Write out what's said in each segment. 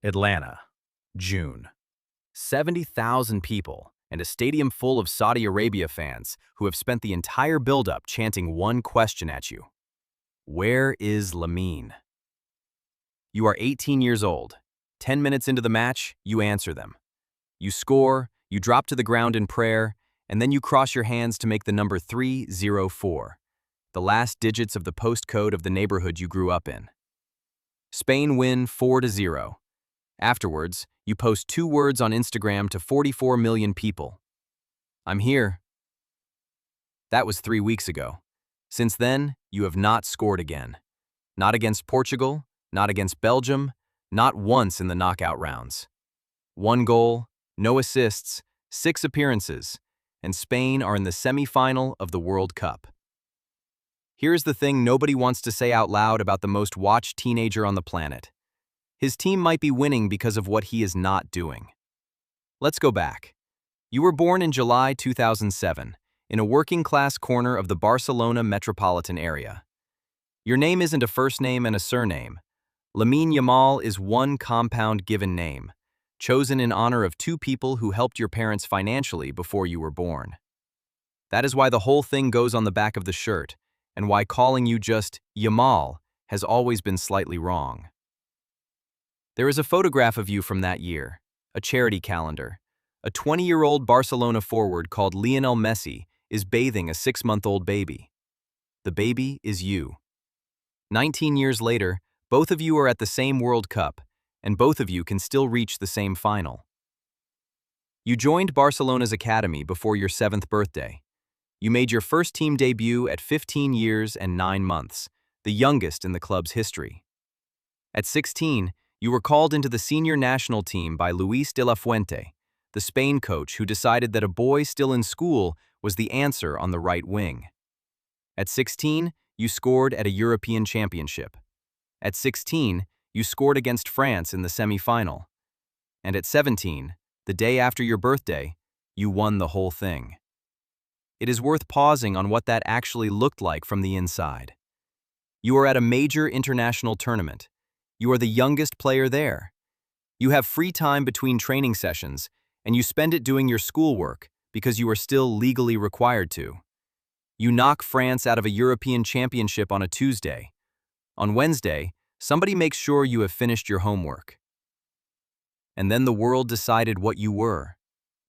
Atlanta, June. 70,000 people and a stadium full of Saudi Arabia fans who have spent the entire build-up chanting one question at you. Where is Lamine? You are 18 years old. 10 minutes into the match, you answer them. You score, you drop to the ground in prayer, and then you cross your hands to make the number 304, the last digits of the postcode of the neighborhood you grew up in. Spain win 4-0. Afterwards, you post 2 words on Instagram to 44 million people. I'm here. That was 3 weeks ago. Since then, you have not scored again. Not against Portugal, not against Belgium, not once in the knockout rounds. 1 goal, no assists, 6 appearances, and Spain are in the semi-final of the World Cup. Here's the thing nobody wants to say out loud about the most watched teenager on the planet. His team might be winning because of what he is not doing. Let's go back. You were born in July 2007, in a working-class corner of the Barcelona metropolitan area. Your name isn't a first name and a surname. Lamine Yamal is one compound given name, chosen in honor of 2 people who helped your parents financially before you were born. That is why the whole thing goes on the back of the shirt, and why calling you just Yamal has always been slightly wrong. There is a photograph of you from that year, a charity calendar. A 20-year-old Barcelona forward called Lionel Messi is bathing a 6-month-old baby. The baby is you. 19 years later, both of you are at the same World Cup, and both of you can still reach the same final. You joined Barcelona's academy before your 7th birthday. You made your first team debut at 15 years and 9 months, the youngest in the club's history. At 16, you were called into the senior national team by Luis de la Fuente, the Spain coach who decided that a boy still in school was the answer on the right wing. At 16, you scored at a European championship. At 16, you scored against France in the semi-final. And at 17, the day after your birthday, you won the whole thing. It is worth pausing on what that actually looked like from the inside. You are at a major international tournament. You are the youngest player there. You have free time between training sessions, and you spend it doing your schoolwork because you are still legally required to. You knock France out of a European championship on a Tuesday. On Wednesday, somebody makes sure you have finished your homework. And then the world decided what you were.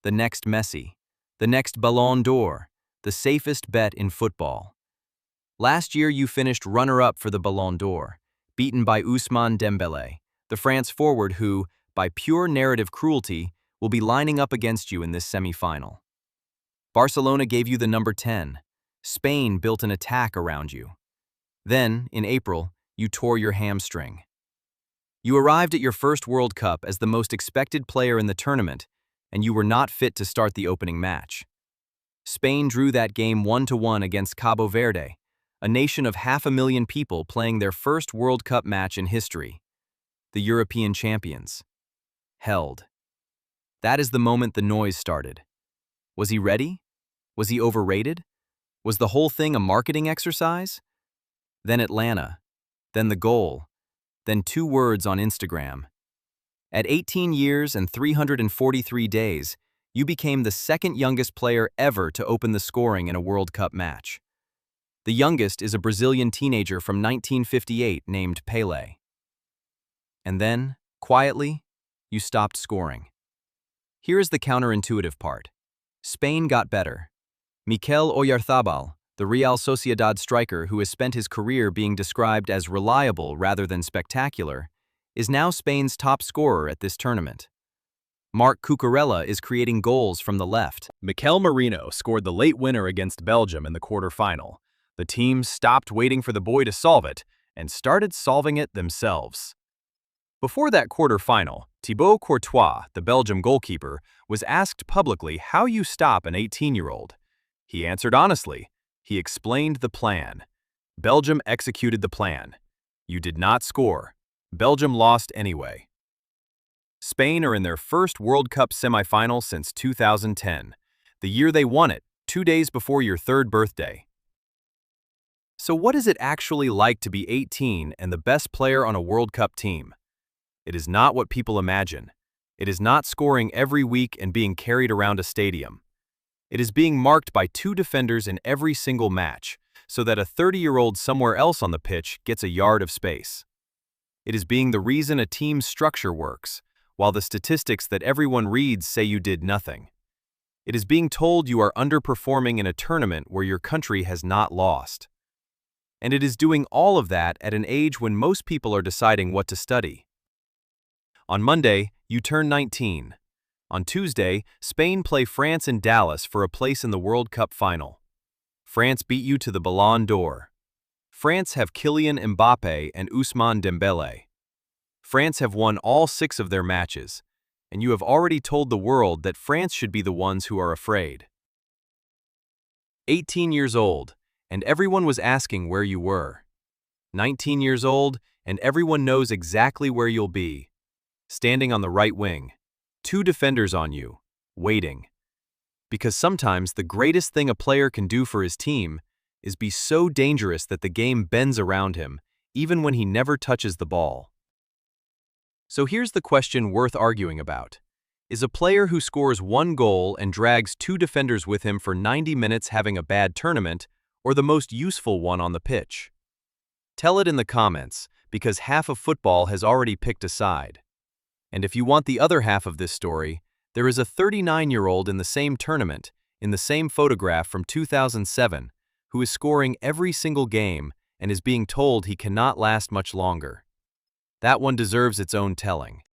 The next Messi. The next Ballon d'Or. The safest bet in football. Last year you finished runner-up for the Ballon d'Or, beaten by Ousmane Dembélé, the France forward who, by pure narrative cruelty, will be lining up against you in this semi-final. Barcelona gave you the number 10. Spain built an attack around you. Then, in April, you tore your hamstring. You arrived at your first World Cup as the most expected player in the tournament, and you were not fit to start the opening match. Spain drew that game 1-1 against Cabo Verde, a nation of 500,000 people playing their first World Cup match in history. The European champions. Held. That is the moment the noise started. Was he ready? Was he overrated? Was the whole thing a marketing exercise? Then Atlanta. Then the goal. Then 2 words on Instagram. At 18 years and 343 days, you became the 2nd youngest player ever to open the scoring in a World Cup match. The youngest is a Brazilian teenager from 1958 named Pelé. And then, quietly, you stopped scoring. Here is the counterintuitive part. Spain got better. Mikel Oyarzabal, the Real Sociedad striker who has spent his career being described as reliable rather than spectacular, is now Spain's top scorer at this tournament. Marc Cucurella is creating goals from the left. Mikel Merino scored the late winner against Belgium in the quarterfinal. The team stopped waiting for the boy to solve it and started solving it themselves. Before that quarterfinal, Thibaut Courtois, the Belgium goalkeeper, was asked publicly how you stop an 18-year-old. He answered honestly. He explained the plan. Belgium executed the plan. You did not score. Belgium lost anyway. Spain are in their first World Cup semifinal since 2010, the year they won it, 2 days before your 3rd birthday. So what is it actually like to be 18 and the best player on a World Cup team? It is not what people imagine. It is not scoring every week and being carried around a stadium. It is being marked by 2 defenders in every single match, so that a 30-year-old somewhere else on the pitch gets a yard of space. It is being the reason a team's structure works, while the statistics that everyone reads say you did nothing. It is being told you are underperforming in a tournament where your country has not lost. And it is doing all of that at an age when most people are deciding what to study. On Monday, you turn 19. On Tuesday, Spain play France in Dallas for a place in the World Cup final. France beat you to the Ballon d'Or. France have Kylian Mbappé and Ousmane Dembélé. France have won all 6 of their matches, and you have already told the world that France should be the ones who are afraid. 18 years old, and everyone was asking where you were. 19 years old, and everyone knows exactly where you'll be. Standing on the right wing, 2 defenders on you, waiting. Because sometimes the greatest thing a player can do for his team is be so dangerous that the game bends around him, even when he never touches the ball. So here's the question worth arguing about. Is a player who scores 1 goal and drags 2 defenders with him for 90 minutes having a bad tournament, or the most useful one on the pitch? Tell it in the comments, because half of football has already picked a side. And if you want the other half of this story, there is a 39-year-old in the same tournament, in the same photograph from 2007, who is scoring every single game and is being told he cannot last much longer. That one deserves its own telling.